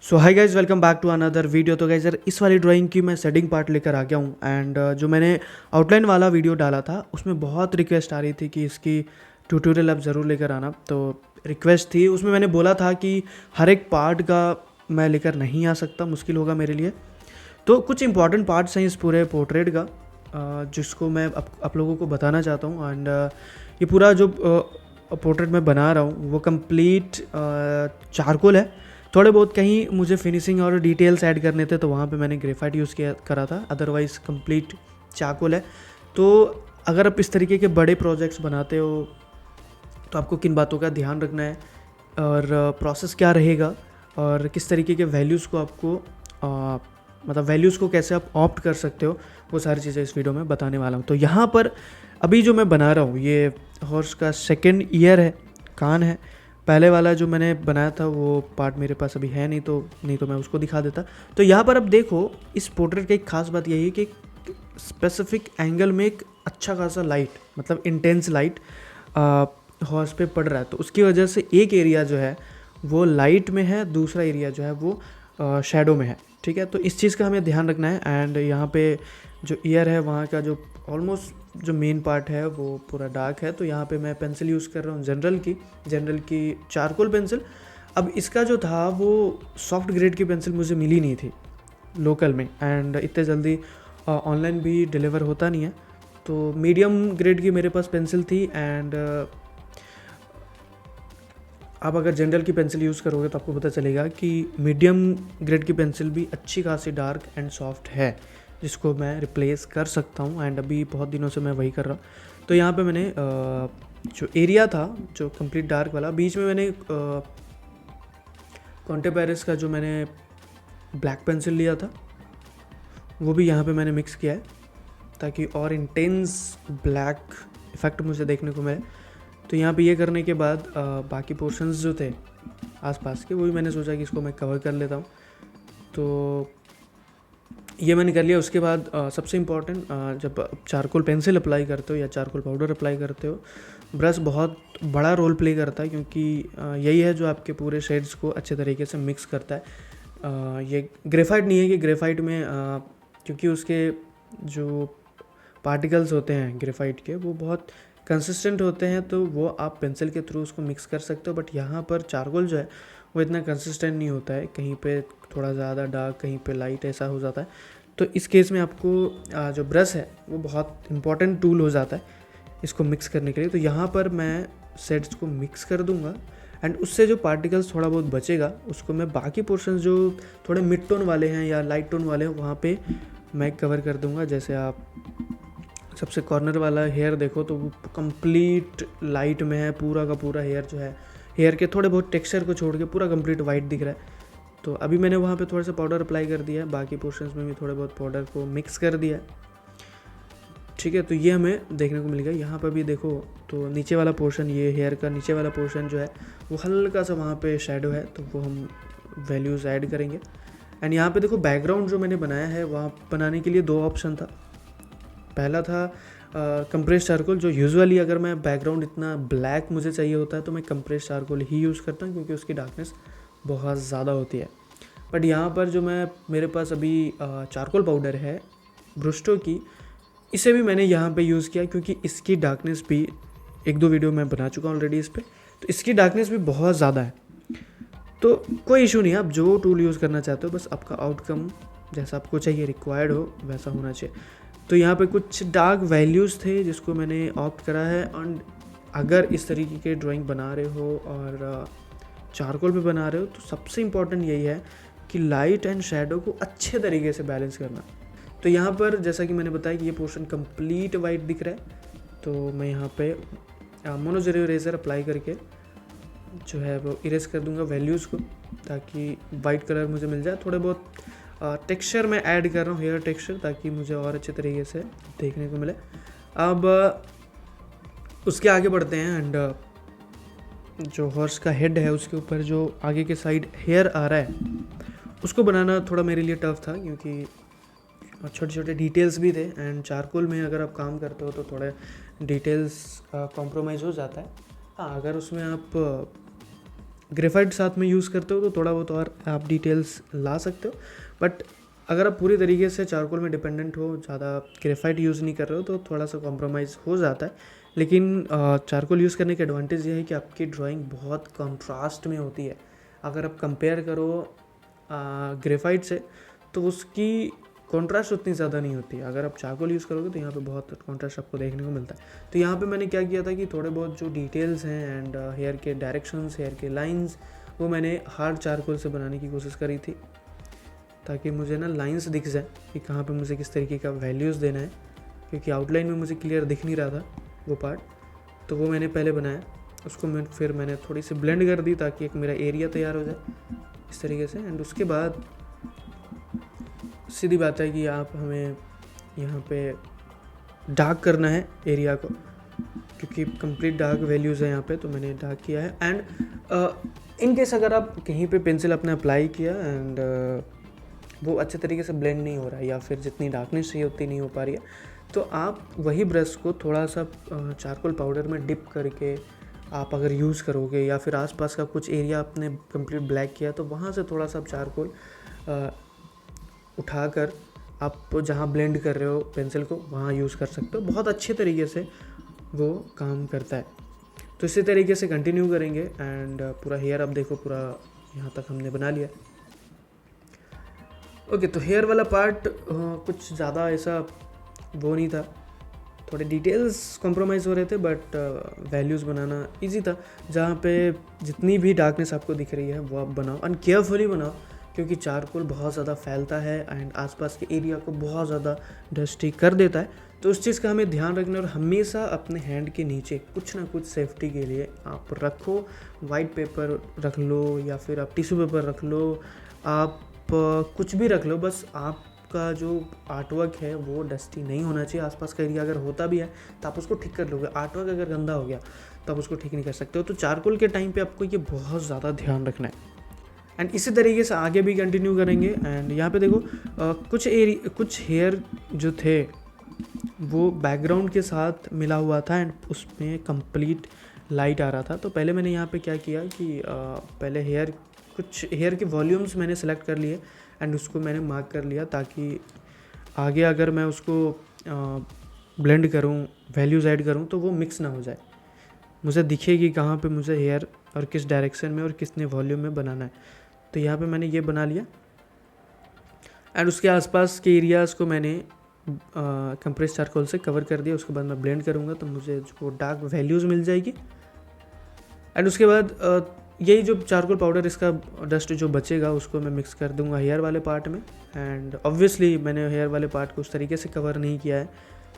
So hi guys, welcome back to another video. तो guys यार, इस वाली ड्राइंग की मैं सेटिंग पार्ट लेकर आ गया हूँ। एंड जो मैंने आउटलाइन वाला वीडियो डाला था उसमें बहुत रिक्वेस्ट आ रही थी कि इसकी ट्यूटोरियल आप ज़रूर लेकर आना। तो रिक्वेस्ट थी, उसमें मैंने बोला था कि हर एक पार्ट का मैं लेकर नहीं आ सकता, मुश्किल होगा मेरे लिए। तो कुछ इंपॉर्टेंट पार्ट्स हैं इस पूरे पोर्ट्रेट का, जिसको मैं आप लोगों को बताना चाहता हूँ। एंड ये पूरा जो पोर्ट्रेट मैं बना रहा हूँ वो कंप्लीट चारकोल है। थोड़े बहुत कहीं मुझे फिनिशिंग और डिटेल्स ऐड करने थे तो वहाँ पे मैंने ग्रेफाइट यूज़ किया करा था, अदरवाइज़ कंप्लीट चारकोल है। तो अगर आप इस तरीके के बड़े प्रोजेक्ट्स बनाते हो तो आपको किन बातों का ध्यान रखना है और प्रोसेस क्या रहेगा और किस तरीके के वैल्यूज़ को आपको मतलब वैल्यूज़ को कैसे आप ऑप्ट कर सकते हो, वो सारी चीज़ें इस वीडियो में बताने वाला हूँ। तो यहाँ पर अभी जो मैं बना रहा हूँ ये हॉर्स का सेकंड ईयर है, कान है। पहले वाला जो मैंने बनाया था वो पार्ट मेरे पास अभी है नहीं तो मैं उसको दिखा देता। तो यहाँ पर अब देखो, इस पोर्ट्रेट की एक खास बात यही है कि स्पेसिफिक एंगल में एक अच्छा खासा लाइट, मतलब इंटेंस लाइट हॉर्स पे पड़ रहा है। तो उसकी वजह से एक एरिया जो है वो लाइट में है, दूसरा एरिया जो है वो शेडो में है। ठीक है, तो इस चीज़ का हमें ध्यान रखना है। एंड यहाँ पे जो ईयर है वहाँ का जो ऑलमोस्ट जो मेन पार्ट है वो पूरा डार्क है। तो यहाँ पे मैं पेंसिल यूज़ कर रहा हूँ जनरल की चारकोल पेंसिल। अब इसका जो था वो सॉफ्ट ग्रेड की पेंसिल मुझे मिली नहीं थी लोकल में, एंड इतने जल्दी ऑनलाइन भी डिलीवर होता नहीं है। तो मीडियम ग्रेड की मेरे पास पेंसिल थी। एंड आप अगर जनरल की पेंसिल यूज़ करोगे तो आपको पता चलेगा कि मीडियम ग्रेड की पेंसिल भी अच्छी खासी डार्क एंड सॉफ्ट है, जिसको मैं रिप्लेस कर सकता हूँ। एंड अभी बहुत दिनों से मैं वही कर रहा हूँ। तो यहाँ पे मैंने जो एरिया था जो कंप्लीट डार्क वाला, बीच में मैंने कॉन्टे पेरिस का जो मैंने ब्लैक पेंसिल लिया था वो भी यहाँ पे मैंने मिक्स किया है, ताकि और इंटेंस ब्लैक इफेक्ट मुझे देखने को मिले। तो यहाँ पे ये करने के बाद बाकी पोर्शंस जो थे आसपास के, वो भी मैंने सोचा कि इसको मैं कवर कर लेता हूँ। तो ये मैंने कर लिया। उसके बाद सबसे इम्पॉर्टेंट, जब चारकोल पेंसिल अप्लाई करते हो या चारकोल पाउडर अप्लाई करते हो, ब्रश बहुत बड़ा रोल प्ले करता है, क्योंकि यही है जो आपके पूरे शेड्स को अच्छे तरीके से मिक्स करता है। ये ग्रेफाइट नहीं है कि ग्रेफाइट में क्योंकि उसके जो पार्टिकल्स होते हैं ग्रेफाइट के वो बहुत कंसिस्टेंट होते हैं, तो वो आप पेंसिल के थ्रू उसको मिक्स कर सकते हो। बट यहाँ पर चारकोल जो है वो इतना कंसिस्टेंट नहीं होता है, कहीं पे थोड़ा ज़्यादा डार्क, कहीं पे लाइट, ऐसा हो जाता है। तो इस केस में आपको जो ब्रश है वो बहुत इंपॉर्टेंट टूल हो जाता है इसको मिक्स करने के लिए। तो यहाँ पर मैं शेड्स को मिक्स कर दूँगा एंड उससे जो पार्टिकल्स थोड़ा बहुत बचेगा उसको मैं बाकी पोर्शंस जो थोड़े मिड टोन वाले हैं या लाइट टोन वाले हैं वहाँ पे मैं कवर कर दूँगा। जैसे आप सबसे कॉर्नर वाला हेयर देखो तो वो कंप्लीट लाइट में है, पूरा का पूरा हेयर जो है, हेयर के थोड़े बहुत टेक्सचर को छोड़ के पूरा कंप्लीट वाइट दिख रहा है। तो अभी मैंने वहाँ पे थोड़ा सा पाउडर अप्लाई कर दिया है, बाकी पोर्शंस में भी थोड़े बहुत पाउडर को मिक्स कर दिया है। ठीक है, तो ये हमें देखने को मिल गया। यहाँ पर भी देखो तो नीचे वाला पोर्शन, ये हेयर का नीचे वाला पोर्शन जो है वो हल्का सा वहाँ पे शैडो है, तो वो हम वैल्यूज़ ऐड करेंगे। एंड यहाँ पे देखो बैकग्राउंड जो मैंने बनाया है वहाँ बनाने के लिए दो ऑप्शन था। पहला था कंप्रेस चारकोल, जो यूजुअली अगर मैं बैकग्राउंड इतना ब्लैक मुझे चाहिए होता है तो मैं कंप्रेस चारकोल ही यूज़ करता हूँ, क्योंकि उसकी डार्कनेस बहुत ज़्यादा होती है। बट यहाँ पर जो मेरे पास अभी चारकोल पाउडर है ब्रुस्टो की, इसे भी मैंने यहाँ पे यूज़ किया, क्योंकि इसकी डार्कनेस भी एक दो वीडियो मैं बना चुका हूँ ऑलरेडी इस पर। तो इसकी डार्कनेस भी बहुत ज़्यादा है। तो कोई इशू नहीं है, आप जो टूल यूज़ करना चाहते हो, बस आपका आउटकम जैसा आपको चाहिए, रिक्वायर्ड हो वैसा होना चाहिए। तो यहाँ पे कुछ डार्क वैल्यूज़ थे जिसको मैंने ऑप्ट करा है। एंड अगर इस तरीके के ड्राइंग बना रहे हो और चारकोल पे बना रहे हो तो सबसे इम्पॉर्टेंट यही है कि लाइट एंड शेडो को अच्छे तरीके से बैलेंस करना। तो यहाँ पर जैसा कि मैंने बताया कि ये पोर्शन कंप्लीट वाइट दिख रहा है, तो मैं यहाँ पे मोनो ज़ीरो इरेजर अप्लाई करके जो है वो इरेज कर दूँगा वैल्यूज़ को, ताकि वाइट कलर मुझे मिल जाए। थोड़े बहुत टेक्सचर मैं ऐड कर रहा हूँ, हेयर टेक्सचर, ताकि मुझे और अच्छे तरीके से देखने को मिले। अब उसके आगे बढ़ते हैं। एंड जो हॉर्स का हेड है उसके ऊपर जो आगे के साइड हेयर आ रहा है उसको बनाना थोड़ा मेरे लिए टफ था, क्योंकि छोटे छोटे डिटेल्स भी थे। एंड चारकोल में अगर आप काम करते हो तो थोड़े डिटेल्स कॉम्प्रोमाइज़ हो जाता है। हाँ, अगर उसमें आप ग्रेफाइट साथ में यूज़ करते हो तो थोड़ा बहुत और आप डिटेल्स ला सकते हो, बट अगर आप पूरी तरीके से चारकोल में डिपेंडेंट हो, ज़्यादा ग्रेफाइट यूज़ नहीं कर रहे हो, तो थोड़ा सा कॉम्प्रोमाइज़ हो जाता है। लेकिन चारकोल यूज़ करने का एडवांटेज ये है कि आपकी ड्राइंग बहुत कंट्रास्ट में होती है। अगर आप कंपेयर करो ग्रेफाइट से तो उसकी कॉन्ट्रास्ट उतनी ज़्यादा नहीं होती है। अगर आप चारकोल यूज़ करोगे तो यहाँ पे बहुत कॉन्ट्रास्ट आपको देखने को मिलता है। तो यहाँ पे मैंने क्या किया था कि थोड़े बहुत जो डिटेल्स हैं एंड हेयर के डायरेक्शंस, हेयर के लाइंस, वो मैंने हार्ड चारकोल से बनाने की कोशिश करी थी, ताकि मुझे ना लाइंस दिख जाए कि कहाँ पे मुझे किस तरीके का वैल्यूज़ देना है, क्योंकि आउटलाइन में मुझे क्लियर दिख नहीं रहा था वो पार्ट। तो वो मैंने पहले बनाया, उसको फिर मैंने थोड़ी सी ब्लेंड कर दी ताकि एक मेरा एरिया तैयार हो जाए इस तरीके से। एंड उसके बाद सीधी बात है कि आप हमें यहाँ पे डार्क करना है एरिया को, क्योंकि कंप्लीट डार्क वैल्यूज़ है यहाँ पे, तो मैंने डार्क किया है। एंड इन केस अगर आप कहीं पे पेंसिल अपने अप्लाई किया एंड वो अच्छे तरीके से ब्लेंड नहीं हो रहा है या फिर जितनी डार्कनेस चाहिए उतनी नहीं हो पा रही है, तो आप वही ब्रश को थोड़ा सा चारकोल पाउडर में डिप करके आप अगर यूज़ करोगे, या फिर आसपास का कुछ एरिया आपने कंप्लीट ब्लैक किया तो वहाँ से थोड़ा सा आप चारकोल उठाकर आप जहाँ ब्लेंड कर रहे हो पेंसिल को वहाँ यूज़ कर सकते हो। बहुत अच्छे तरीके से वो काम करता है। तो इसी तरीके से कंटिन्यू करेंगे एंड पूरा हेयर आप देखो पूरा यहाँ तक हमने बना लिया। ओके, तो हेयर वाला पार्ट कुछ ज़्यादा ऐसा वो नहीं था, थोड़े डिटेल्स कॉम्प्रोमाइज़ हो रहे थे, बट वैल्यूज़ बनाना इजी था। जहाँ पे जितनी भी डार्कनेस आपको दिख रही है वो आप बनाओ, एंड केयरफुली बनाओ, क्योंकि चारकोल बहुत ज़्यादा फैलता है एंड आसपास के एरिया को बहुत ज़्यादा डस्टी कर देता है। तो उस चीज़ का हमें ध्यान रखना, और हमेशा अपने हैंड के नीचे कुछ ना कुछ सेफ्टी के लिए आप रखो। वाइट पेपर रख लो या फिर आप टिश्यू पेपर रख लो, आप कुछ भी रख लो, बस आपका जो आर्टवर्क है वो डस्टी नहीं होना चाहिए। आसपास का एरिया अगर होता भी है तो आप उसको ठीक कर लोगे, आर्टवर्क अगर गंदा हो गया तो आप उसको ठीक नहीं कर सकते हो। तो चारकोल के टाइम पे आपको ये बहुत ज़्यादा ध्यान रखना है, एंड इसी तरीके से आगे भी कंटिन्यू करेंगे। एंड यहाँ पे देखो कुछ हेयर जो थे वो बैकग्राउंड के साथ मिला हुआ था एंड उसमें कंप्लीट लाइट आ रहा था। तो पहले मैंने यहाँ पे क्या किया कि पहले कुछ हेयर के वॉल्यूम्स मैंने सेलेक्ट कर लिए एंड उसको मैंने मार्क कर लिया, ताकि आगे अगर मैं उसको ब्लेंड करूँ, वैल्यूज़ ऐड करूँ तो वो मिक्स ना हो जाए, मुझे दिखे कि कहाँ पे मुझे हेयर और किस डायरेक्शन में और कितने वॉल्यूम में बनाना है। तो यहाँ पे मैंने ये बना लिया एंड उसके आसपास के एरियाज़ को मैंने कंप्रेस चारकोल से कवर कर दिया। उसके बाद मैं ब्लेंड करूँगा तो मुझे जो डार्क वैल्यूज़ मिल जाएगी। एंड उसके बाद यही जो चारकोल पाउडर, इसका डस्ट जो बचेगा उसको मैं मिक्स कर दूंगा हेयर वाले पार्ट में। एंड ऑब्वियसली मैंने हेयर वाले पार्ट को उस तरीके से कवर नहीं किया है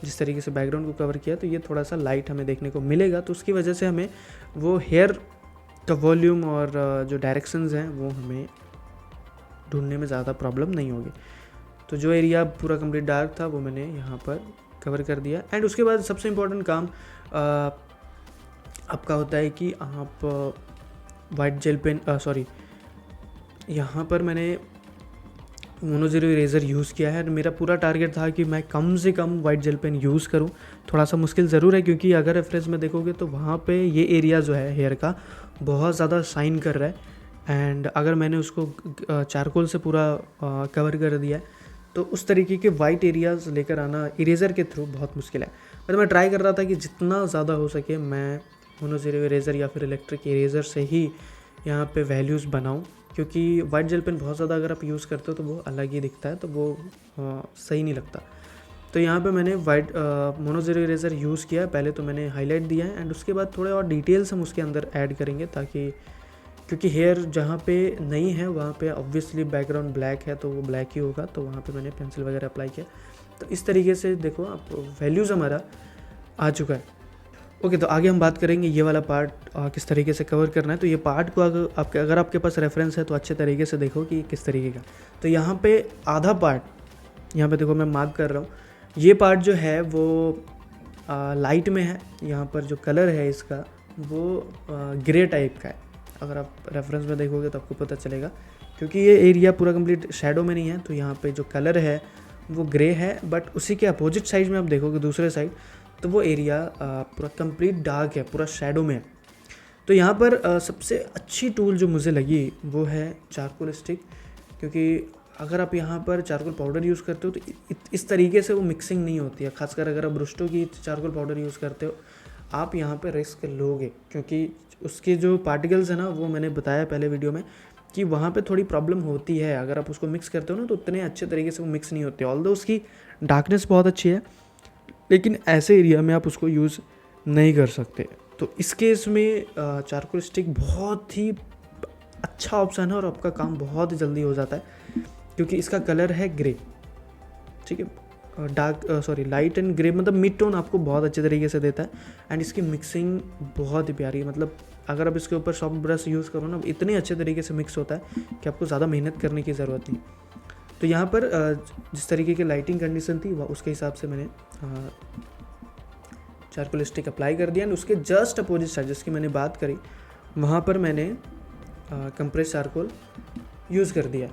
जिस तरीके से बैकग्राउंड को कवर किया, तो ये थोड़ा सा लाइट हमें देखने को मिलेगा। तो उसकी वजह से हमें वो हेयर का वॉल्यूम और जो डायरेक्शंस हैं वो हमें ढूंढने में ज़्यादा प्रॉब्लम नहीं होगी। तो जो एरिया पूरा कंप्लीट डार्क था वो मैंने यहाँ पर कवर कर दिया। एंड उसके बाद सबसे इम्पोर्टेंट काम आपका होता है कि आप वाइट जेल पेन यहाँ पर मैंने मोनो ज़ीरो इरेज़र यूज़ किया है। मेरा पूरा टारगेट था कि मैं कम से कम वाइट जेल पेन यूज़ करूँ। थोड़ा सा मुश्किल ज़रूर है, क्योंकि अगर रेफरेंस में देखोगे तो वहाँ पे ये एरिया जो है हेयर का बहुत ज़्यादा शाइन कर रहा है, एंड अगर मैंने उसको चारकोल से पूरा कवर कर दिया है तो उस तरीके के वाइट एरियाज़ लेकर आना इरेज़र के थ्रू बहुत मुश्किल है। पर मैं ट्राई कर रहा था कि जितना ज़्यादा हो सके मैं मोनो ज़ीरो इरेज़र या फिर इलेक्ट्रिक इरेज़र से ही यहाँ पे वैल्यूज़ बनाऊँ, क्योंकि वाइट जेल पेन बहुत ज़्यादा अगर आप यूज़ करते हो तो वो अलग ही दिखता है, तो वो सही नहीं लगता। तो यहाँ पे मैंने मोनो ज़ीरो इरेज़र यूज़ किया है। पहले तो मैंने हाईलाइट दिया है एंड उसके बाद थोड़े और डिटेल्स हम उसके अंदर ऐड करेंगे, ताकि क्योंकि हेयर जहाँ पे नहीं है वहाँ पे ऑब्वियसली बैकग्राउंड ब्लैक है तो वो ब्लैक ही होगा, तो वहाँ पे मैंने पेंसिल वगैरह अप्लाई किया। तो इस तरीके से देखो आप वैल्यूज़ हमारा आ चुका है। ओके, तो आगे हम बात करेंगे ये वाला पार्ट किस तरीके से कवर करना है। तो ये पार्ट को अगर आपके पास रेफरेंस है तो अच्छे तरीके से देखो कि किस तरीके का। तो यहाँ पे आधा पार्ट यहाँ पे देखो मैं मार्क कर रहा हूँ, ये पार्ट जो है वो लाइट में है। यहाँ पर जो कलर है इसका वो ग्रे टाइप का है। अगर आप रेफरेंस में देखोगे तो आपको पता चलेगा, क्योंकि ये एरिया पूरा कंप्लीट शैडो में नहीं है। तो यहाँ पे जो कलर है वो ग्रे है, बट उसी के अपोजिट साइड में आप देखोगे दूसरे साइड तो वो एरिया पूरा कंप्लीट डार्क है, पूरा शैडो में है। तो यहाँ पर सबसे अच्छी टूल जो मुझे लगी वो है चारकोल स्टिक, क्योंकि अगर आप यहाँ पर चारकोल पाउडर यूज़ करते हो तो इस तरीके से वो मिक्सिंग नहीं होती है। खासकर अगर आप ब्रुस्टो की चारकोल पाउडर यूज़ करते हो, आप यहाँ पे रिस्क लोगे, क्योंकि उसके जो पार्टिकल्स हैं ना, वो मैंने बताया पहले वीडियो में कि वहाँ पे थोड़ी प्रॉब्लम होती है। अगर आप उसको मिक्स करते हो ना तो उतने अच्छे तरीके से वो मिक्स नहीं होती। ऑल्दो उसकी डार्कनेस बहुत अच्छी है, लेकिन ऐसे एरिया में आप उसको यूज़ नहीं कर सकते। तो इस केस में चारकोल स्टिक बहुत ही अच्छा ऑप्शन है और आपका काम बहुत जल्दी हो जाता है, क्योंकि इसका कलर है ग्रे, ठीक है, लाइट एंड ग्रे, मतलब मिड टोन आपको बहुत अच्छे तरीके से देता है। एंड इसकी मिक्सिंग बहुत ही प्यारी है, मतलब अगर आप इसके ऊपर सॉफ्ट ब्रश यूज़ करो ना, इतने अच्छे तरीके से मिक्स होता है कि आपको ज़्यादा मेहनत करने की ज़रूरत नहीं। तो यहाँ पर जिस तरीके की लाइटिंग कंडीशन थी वह उसके हिसाब से मैंने चारकोल स्टिक अप्लाई कर दिया। एंड उसके जस्ट अपोजिट साइड जिसकी मैंने बात करी, वहाँ पर मैंने कंप्रेस चारकोल यूज़ कर दिया।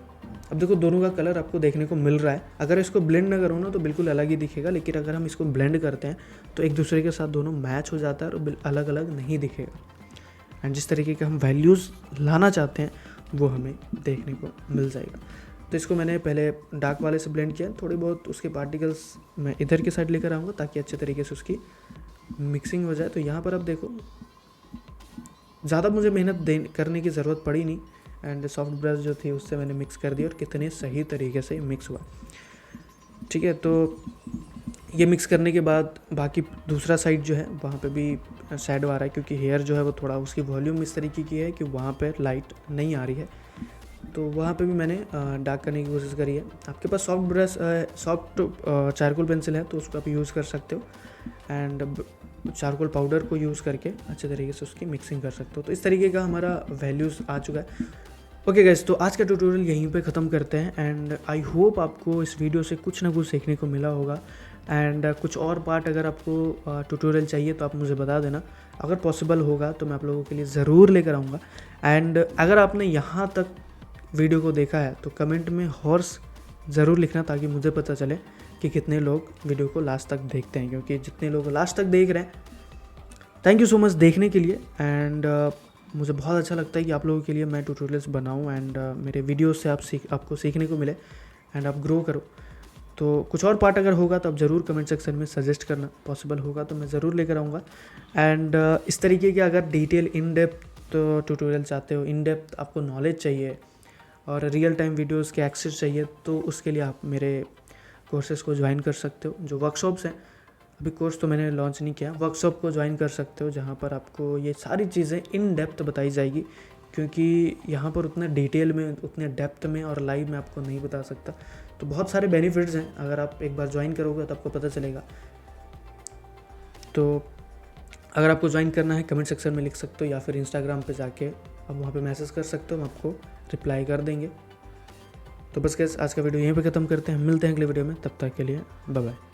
अब देखो दोनों का कलर आपको देखने को मिल रहा है। अगर इसको ब्लेंड ना करो ना तो बिल्कुल अलग ही दिखेगा, लेकिन अगर हम इसको ब्लेंड करते हैं तो एक दूसरे के साथ दोनों मैच हो जाता है और अलग अलग नहीं दिखेगा। एंड जिस तरीके के हम वैल्यूज़ लाना चाहते हैं वो हमें देखने को मिल जाएगा। तो इसको मैंने पहले डार्क वाले से ब्लेंड किया, थोड़ी बहुत उसके पार्टिकल्स मैं इधर के साइड लेकर आऊँगा ताकि अच्छे तरीके से उसकी मिक्सिंग हो जाए। तो यहाँ पर अब देखो ज़्यादा मुझे मेहनत करने की ज़रूरत पड़ी नहीं। एंड सॉफ्ट ब्रश जो थी उससे मैंने मिक्स कर दिया और कितने सही तरीके से मिक्स हुआ, ठीक है। तो ये मिक्स करने के बाद बाकी दूसरा साइड जो है वहाँ पे भी शैडो आ रहा है, क्योंकि हेयर जो है वो थोड़ा उसकी वॉल्यूम इस तरीके की है कि वहाँ पर लाइट नहीं आ रही है, तो वहाँ पे भी मैंने डार्क करने की कोशिश करी है। आपके पास सॉफ्ट चारकोल पेंसिल है तो उसको आप यूज़ कर सकते हो, एंड चारकोल पाउडर को यूज़ करके अच्छे तरीके से उसकी मिक्सिंग कर सकते हो। तो इस तरीके का हमारा वैल्यूज़ आ चुका है। ओके गाइस, तो आज का ट्यूटोरियल यहीं पे ख़त्म करते हैं। एंड आई होप आपको इस वीडियो से कुछ ना कुछ सीखने को मिला होगा। एंड कुछ और पार्ट अगर आपको ट्यूटोरियल चाहिए तो आप मुझे बता देना, अगर पॉसिबल होगा तो मैं आप लोगों के लिए ज़रूर लेकर आऊँगा। एंड अगर आपने यहाँ तक वीडियो को देखा है तो कमेंट में हॉर्स ज़रूर लिखना, ताकि मुझे पता चले कि कितने लोग वीडियो को लास्ट तक देखते हैं, क्योंकि जितने लोग लास्ट तक देख रहे हैं, थैंक यू सो मच देखने के लिए। एंड मुझे बहुत अच्छा लगता है कि आप लोगों के लिए मैं ट्यूटोरियल्स बनाऊं एंड मेरे वीडियोस से आपको सीखने को मिले एंड आप ग्रो करो। तो कुछ और पार्ट अगर होगा तो आप ज़रूर कमेंट सेक्शन में सजेस्ट करना, पॉसिबल होगा तो मैं ज़रूर लेकर आऊँगा। एंड इस तरीके के अगर डिटेल इन डेप्थ ट्यूटोरियल चाहते हो, इन डेप्थ आपको नॉलेज चाहिए और रियल टाइम वीडियोस के एक्सेस चाहिए, तो उसके लिए आप मेरे कोर्सेज़ को ज्वाइन कर सकते हो। जो वर्कशॉप्स हैं, अभी कोर्स तो मैंने लॉन्च नहीं किया, वर्कशॉप को ज्वाइन कर सकते हो, जहाँ पर आपको ये सारी चीज़ें इन डेप्थ बताई जाएगी, क्योंकि यहाँ पर उतना डिटेल में, उतने डेप्थ में और लाइव में आपको नहीं बता सकता। तो बहुत सारे बेनिफिट्स हैं, अगर आप एक बार ज्वाइन करोगे तो आपको पता चलेगा। तो अगर आपको ज्वाइन करना है कमेंट सेक्शन में लिख सकते हो, या फिर इंस्टाग्राम पे जाके आप वहाँ पे मैसेज कर सकते हो, हम आपको रिप्लाई कर देंगे। तो बस गाइस, आज का वीडियो यहीं पे ख़त्म करते हैं, मिलते हैं अगले वीडियो में, तब तक के लिए बाय बाय।